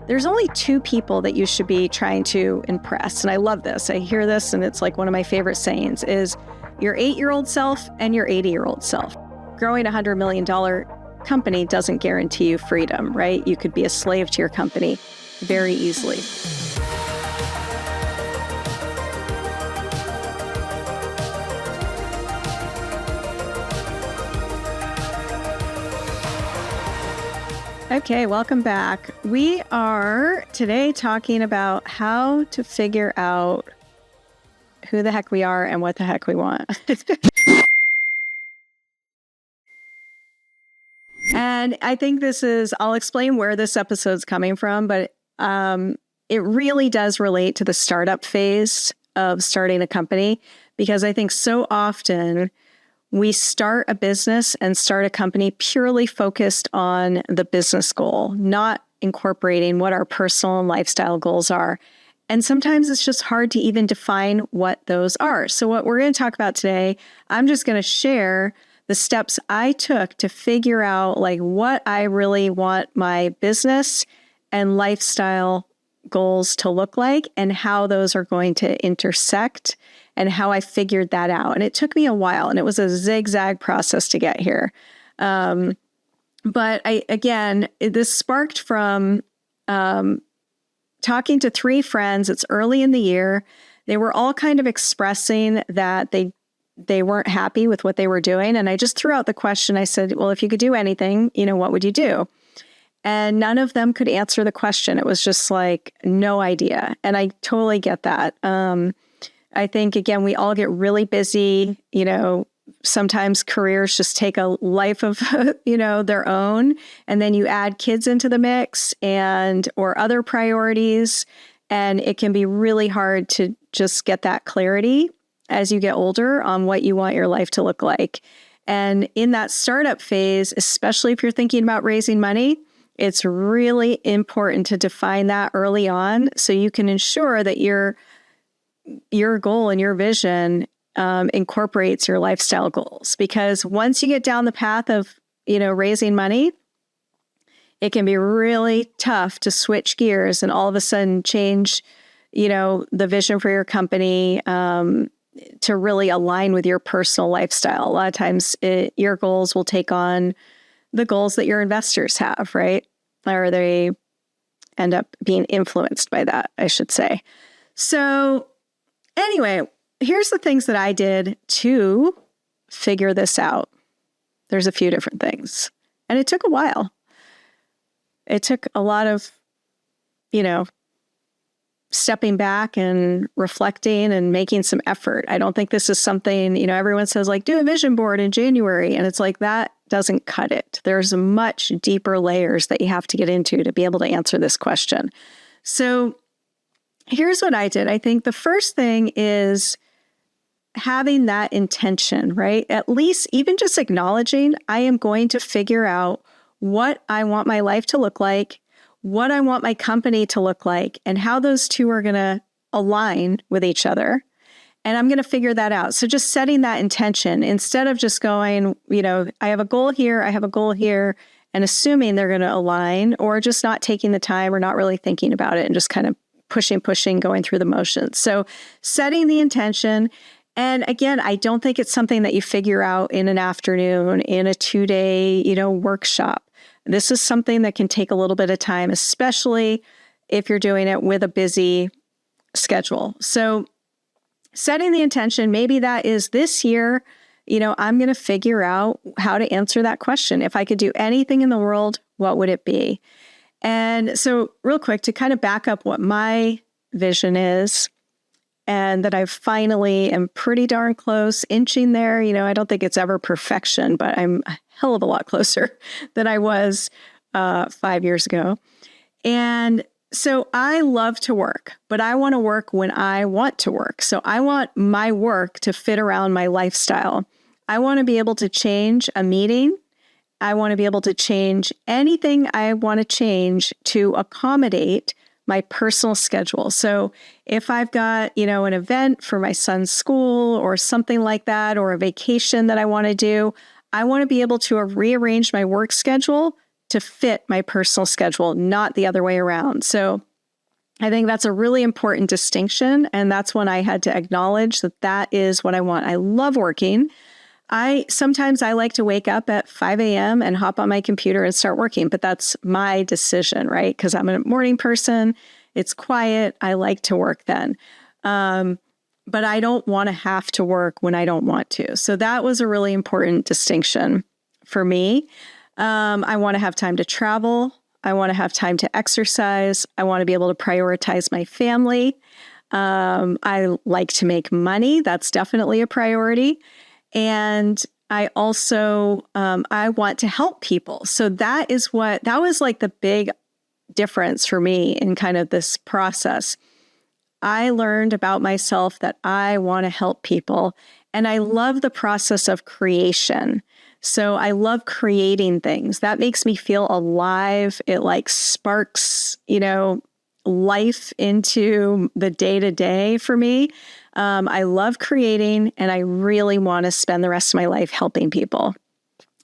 there's only two people that you should be trying to impress. And I love this. I hear this and it's like one of my favorite sayings is your 8-year-old self and your 80-year-old self. Growing a $100 million company doesn't guarantee you freedom, right? You could be a slave to your company very easily. Okay, welcome back. We are today talking about how to figure out who the heck we are and what the heck we want. And I think I'll explain where this episode's coming from, but it really does relate to the startup phase of starting a company, because I think so often we start a business and start a company purely focused on the business goal, not incorporating what our personal and lifestyle goals are. And sometimes it's just hard to even define what those are. So what we're going to talk about today, I'm just going to share the steps I took to figure out like what I really want my business and lifestyle goals to look like and how those are going to intersect and how I figured that out. And it took me a while and it was a zigzag process to get here. But this sparked from talking to 3 friends. It's early in the year. They were all kind of expressing that they weren't happy with what they were doing. And I just threw out the question. I said, well, if you could do anything, what would you do? And none of them could answer the question. It was just like, no idea. And I totally get that. I think, again, we all get really busy. Sometimes careers just take a life of, their own. And then you add kids into the mix or other priorities. And it can be really hard to just get that clarity as you get older on what you want your life to look like. And in that startup phase, especially if you're thinking about raising money, it's really important to define that early on so you can ensure that your goal and your vision incorporates your lifestyle goals. Because once you get down the path of, raising money, it can be really tough to switch gears and all of a sudden change, the vision for your company to really align with your personal lifestyle. A lot of times your goals will take on the goals that your investors have, right? Or they end up being influenced by that, I should say. So anyway, here's the things that I did to figure this out. There's a few different things. And it took a while. It took a lot of, stepping back and reflecting and making some effort. I don't think this is something, everyone says like, do a vision board in January. And it's like, that doesn't cut it. There's much deeper layers that you have to get into to be able to answer this question. So here's what I did. I think the first thing is having that intention, right? At least even just acknowledging I am going to figure out what I want my life to look like, what I want my company to look like, and how those two are going to align with each other. And I'm going to figure that out. So just setting that intention instead of just going, I have a goal here, I have a goal here, and assuming they're going to align, or just not taking the time or not really thinking about it and just kind of pushing, going through the motions. So setting the intention. And again, I don't think it's something that you figure out in an afternoon, in a 2-day, workshop. This is something that can take a little bit of time, especially if you're doing it with a busy schedule. So setting the intention, maybe that is this year, I'm going to figure out how to answer that question. If I could do anything in the world, what would it be? And so real quick, to kind of back up what my vision is, and that I finally am pretty darn close, inching there. I don't think it's ever perfection, but I'm a hell of a lot closer than I was 5 years ago. And so I love to work, but I want to work when I want to work. So I want my work to fit around my lifestyle. I want to be able to change a meeting. I want to be able to change anything I want to change to accommodate my personal schedule. So if I've got, an event for my son's school or something like that, or a vacation that I want to do, I want to be able to rearrange my work schedule to fit my personal schedule, not the other way around. So I think that's a really important distinction. And that's when I had to acknowledge that that is what I want. I love working. Sometimes I like to wake up at 5 a.m. and hop on my computer and start working, but that's my decision, right? Because I'm a morning person. It's quiet. I like to work then. But I don't want to have to work when I don't want to. So that was a really important distinction for me. I want to have time to travel. I want to have time to exercise. I want to be able to prioritize my family. I like to make money. That's definitely a priority. And I also, I want to help people. So that was like the big difference for me in kind of this process. I learned about myself that I want to help people, and I love the process of creation. So I love creating things. That makes me feel alive. It like sparks, life into the day-to-day for me. I love creating, and I really want to spend the rest of my life helping people.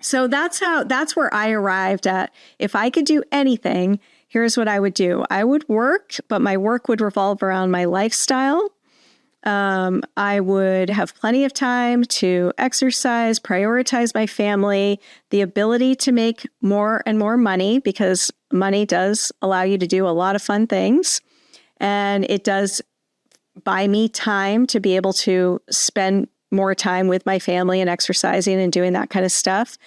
So that's where I arrived at. If I could do anything, here's what I would do. I would work, but my work would revolve around my lifestyle. I would have plenty of time to exercise, prioritize my family, the ability to make more and more money, because money does allow you to do a lot of fun things. And it does buy me time to be able to spend more time with my family and exercising and doing that kind of stuff.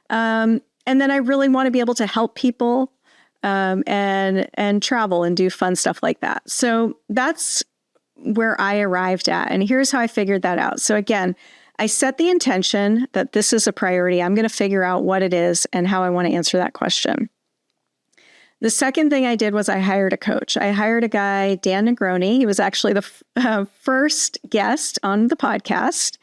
And then I really want to be able to help people and travel and do fun stuff like that. So that's where I arrived at. And here's how I figured that out. So again, I set the intention that this is a priority. I'm going to figure out what it is and how I want to answer that question. The second thing I did was I hired a coach. I hired a guy, Dan Negroni. He was actually the first guest on the podcast.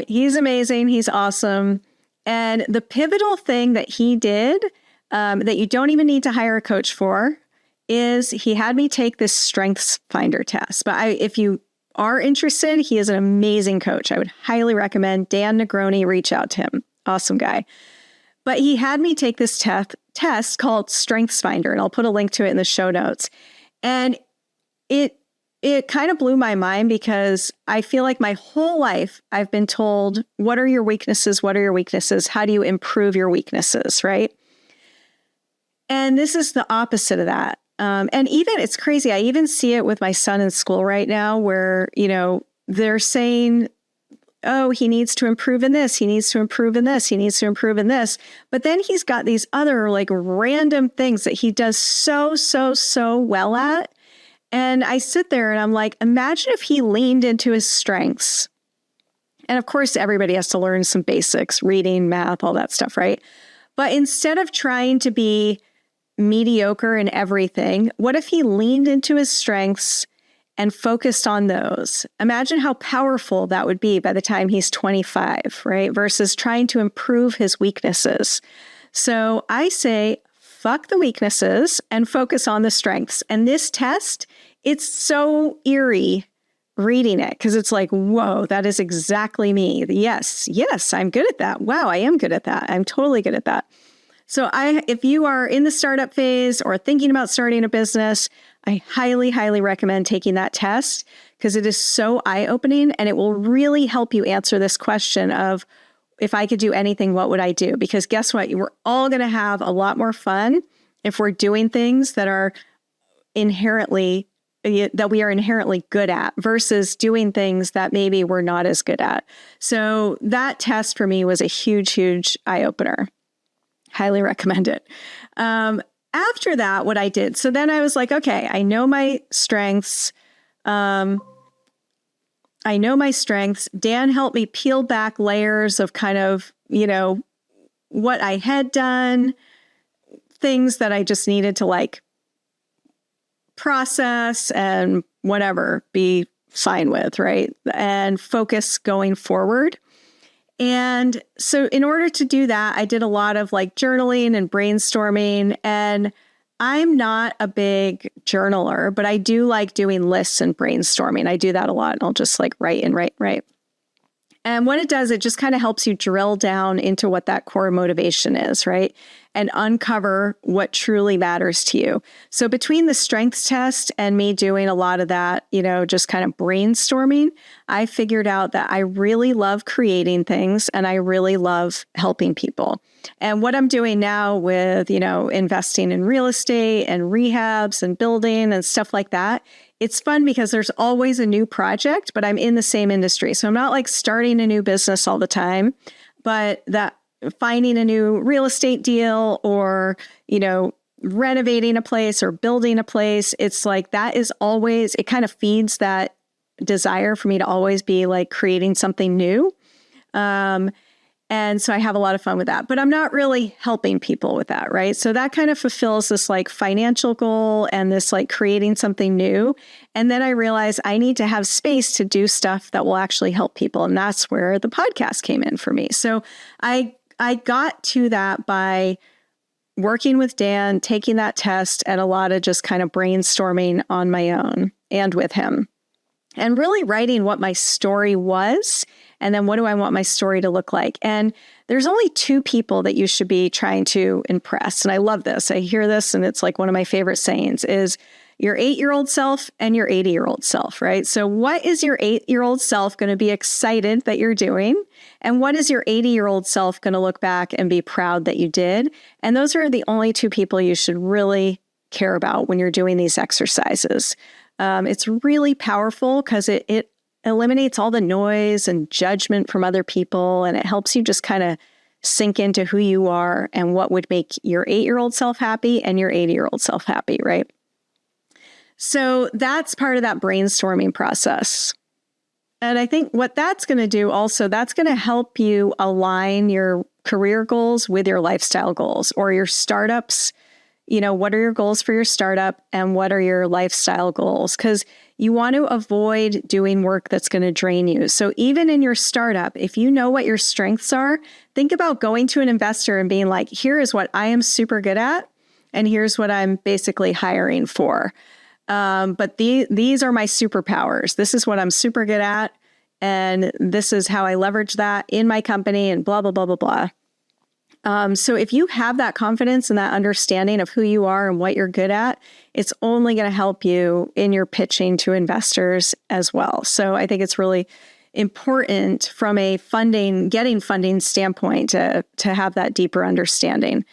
He's amazing. He's awesome. And the pivotal thing that he did that you don't even need to hire a coach for is he had me take this Strengths Finder test. But if you are interested, he is an amazing coach. I would highly recommend Dan Negroni. Reach out to him. Awesome guy. But he had me take this test called Strengths Finder, and I'll put a link to it in the show notes. And it kind of blew my mind, because I feel like my whole life I've been told, what are your weaknesses? What are your weaknesses? How do you improve your weaknesses, right? And this is the opposite of that. And even, it's crazy, I even see it with my son in school right now, where, they're saying, oh, he needs to improve in this, he needs to improve in this, he needs to improve in this. But then he's got these other like random things that he does so well at. And I sit there and I'm like, imagine if he leaned into his strengths. And of course, everybody has to learn some basics, reading, math, all that stuff, right? But instead of trying to be mediocre in everything, what if he leaned into his strengths and focused on those? Imagine how powerful that would be by the time he's 25, right? Versus trying to improve his weaknesses. So I say, fuck the weaknesses and focus on the strengths. And this test, it's so eerie reading it, because it's like, whoa, that is exactly me. Yes, I'm good at that. Wow, I am good at that. I'm totally good at that. So if you are in the startup phase or thinking about starting a business, I highly, highly recommend taking that test, because it is so eye-opening, and it will really help you answer this question of, if I could do anything, what would I do? Because guess what? We're all going to have a lot more fun if we're doing things that we are inherently good at, versus doing things that maybe we're not as good at. So that test for me was a huge eye-opener. Highly recommend it. After that, what I did, so then I was like, okay, I know my strengths. Dan helped me peel back layers of kind of, what I had done, things that I just needed to like process and whatever, be fine with, right? And focus going forward. And so in order to do that, I did a lot of like journaling and brainstorming. And I'm not a big journaler, but I do like doing lists and brainstorming. I do that a lot. And I'll just like write. And what it does, it just kind of helps you drill down into what that core motivation is, right? and uncover what truly matters to you. So between the strengths test and me doing a lot of that, just kind of brainstorming, I figured out that I really love creating things and I really love helping people. And what I'm doing now with, investing in real estate and rehabs and building and stuff like that, it's fun because there's always a new project, but I'm in the same industry. So I'm not like starting a new business all the time, but that finding a new real estate deal or, renovating a place or building a place, it's like that is always, it kind of feeds that desire for me to always be like creating something new. And so I have a lot of fun with that, but I'm not really helping people with that, right? So that kind of fulfills this like financial goal and this like creating something new. And then I realize I need to have space to do stuff that will actually help people. And that's where the podcast came in for me. So I got to that by working with Dan, taking that test, and a lot of just kind of brainstorming on my own and with him. And really writing what my story was, and then what do I want my story to look like? And there's only two people that you should be trying to impress. And I love this. I hear this, and it's like one of my favorite sayings is your 8-year-old self and your 80-year-old self, right? So what is your 8-year-old self going to be excited that you're doing? And what is your 80-year-old self going to look back and be proud that you did? And those are the only two people you should really care about when you're doing these exercises. It's really powerful because it eliminates all the noise and judgment from other people, and it helps you just kind of sink into who you are and what would make your 8-year-old self happy and your 80-year-old self happy, right? So that's part of that brainstorming process. And I think what that's going to do also, that's going to help you align your career goals with your lifestyle goals or your startups. What are your goals for your startup and what are your lifestyle goals? Because you want to avoid doing work that's going to drain you. So even in your startup, if you know what your strengths are, think about going to an investor and being like, here is what I am super good at, and here's what I'm basically hiring for. But these are my superpowers. This is what I'm super good at, and this is how I leverage that in my company and blah, blah, blah, blah, blah. So if you have that confidence and that understanding of who you are and what you're good at, it's only going to help you in your pitching to investors as well. So I think it's really important from a getting funding standpoint to have that deeper understanding.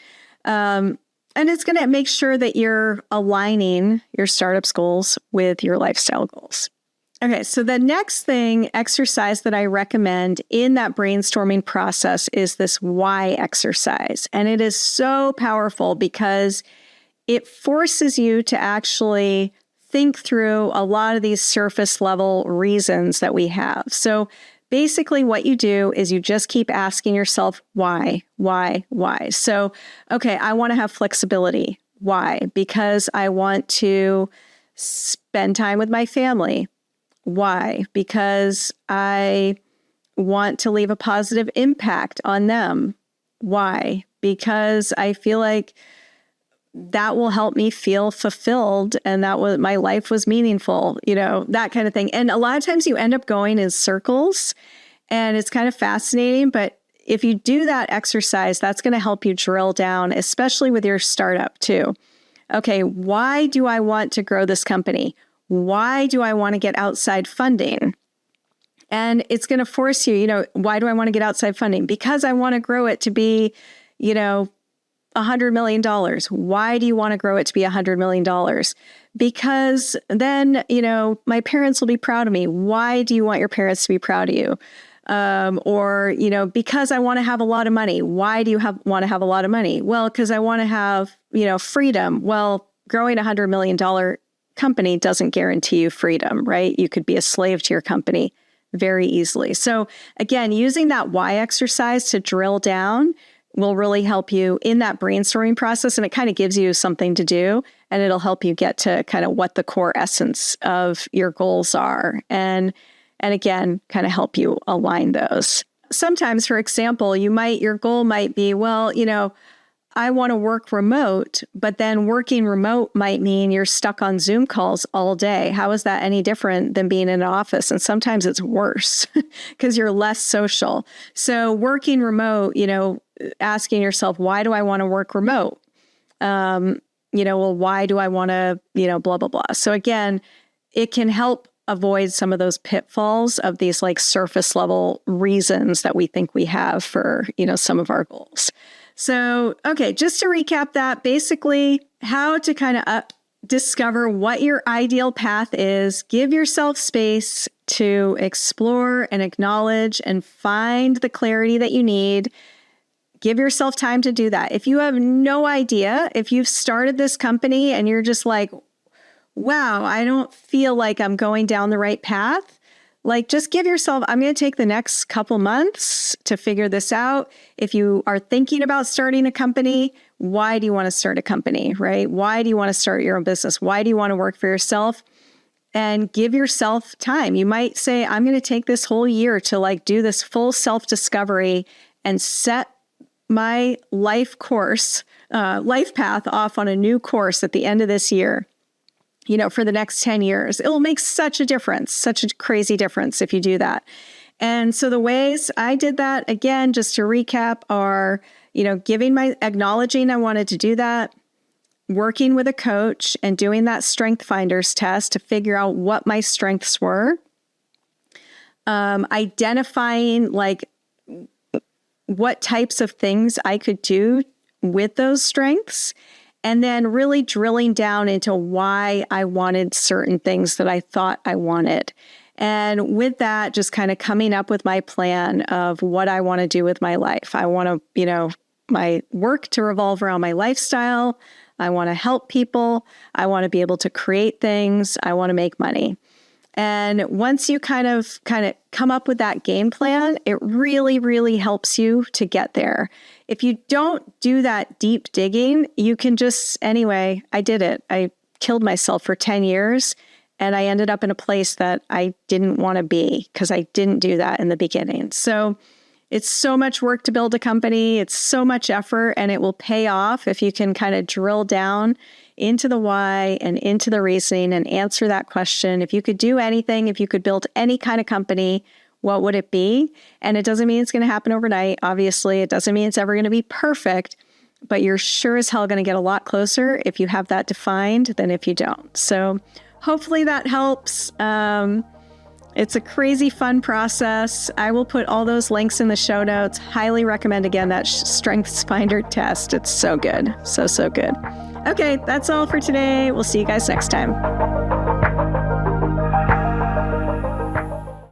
And it's going to make sure that you're aligning your startup's goals with your lifestyle goals. Okay, so the next exercise that I recommend in that brainstorming process is this why exercise. And it is so powerful because it forces you to actually think through a lot of these surface level reasons that we have. So basically what you do is you just keep asking yourself, why? So, okay, I want to have flexibility. Why? Because I want to spend time with my family. Why? Because I want to leave a positive impact on them. Why? Because I feel like that will help me feel fulfilled and my life was meaningful, that kind of thing. And a lot of times you end up going in circles and it's kind of fascinating, but if you do that exercise, that's going to help you drill down, especially with your startup too. Okay, why do I want to grow this company? Why do I want to get outside funding? And it's going to force you, why do I want to get outside funding? Because I want to grow it to be, $100 million. Why do you want to grow it to be $100 million? Because then, my parents will be proud of me. Why do you want your parents to be proud of you? Or, because I want to have a lot of money. Why do you want to have a lot of money? Well, because I want to have, freedom. Well, growing $100 million company doesn't guarantee you freedom, right? You could be a slave to your company very easily. So again, using that why exercise to drill down will really help you in that brainstorming process. And it kind of gives you something to do, and it'll help you get to kind of what the core essence of your goals are. And again, kind of help you align those. Sometimes, for example, your goal might be, well, I want to work remote, but then working remote might mean you're stuck on Zoom calls all day. How is that any different than being in an office? And sometimes it's worse because you're less social. So working remote, asking yourself, why do I want to work remote? Well, why do I want to, blah, blah, blah. So again, it can help avoid some of those pitfalls of these like surface level reasons that we think we have for, some of our goals. So, okay, just to recap that, basically how to kind of discover what your ideal path is, give yourself space to explore and acknowledge and find the clarity that you need. Give yourself time to do that. If you have no idea, if you've started this company and you're just like, wow, I don't feel like I'm going down the right path, like just give yourself, I'm going to take the next couple months to figure this out. If you are thinking about starting a company, why do you want to start a company, right? Why do you want to start your own business? Why do you want to work for yourself? And give yourself time. You might say, I'm going to take this whole year to like do this full self-discovery and set my life path off on a new course at the end of this year. For the next 10 years, it will make such a difference, such a crazy difference if you do that. And so the ways I did that, again, just to recap, are, acknowledging I wanted to do that, working with a coach and doing that Strength Finders test to figure out what my strengths were, identifying like what types of things I could do with those strengths, and then really drilling down into why I wanted certain things that I thought I wanted. And with that, just kind of coming up with my plan of what I want to do with my life. I want to, my work to revolve around my lifestyle. I want to help people. I want to be able to create things. I want to make money. And once you kind of come up with that game plan, it really, really helps you to get there. If you don't do that deep digging, you can just, anyway, I did it. I killed myself for 10 years and I ended up in a place that I didn't want to be because I didn't do that in the beginning. So it's so much work to build a company. It's so much effort, and it will pay off if you can kind of drill down into the why and into the reasoning and answer that question. If you could do anything, if you could build any kind of company, what would it be? And it doesn't mean it's going to happen overnight. Obviously, it doesn't mean it's ever going to be perfect, but you're sure as hell going to get a lot closer if you have that defined than if you don't. So hopefully that helps. It's a crazy fun process. I will put all those links in the show notes. Highly recommend, again, that Strengths Finder test. It's so good. So good. Okay, that's all for today. We'll see you guys next time.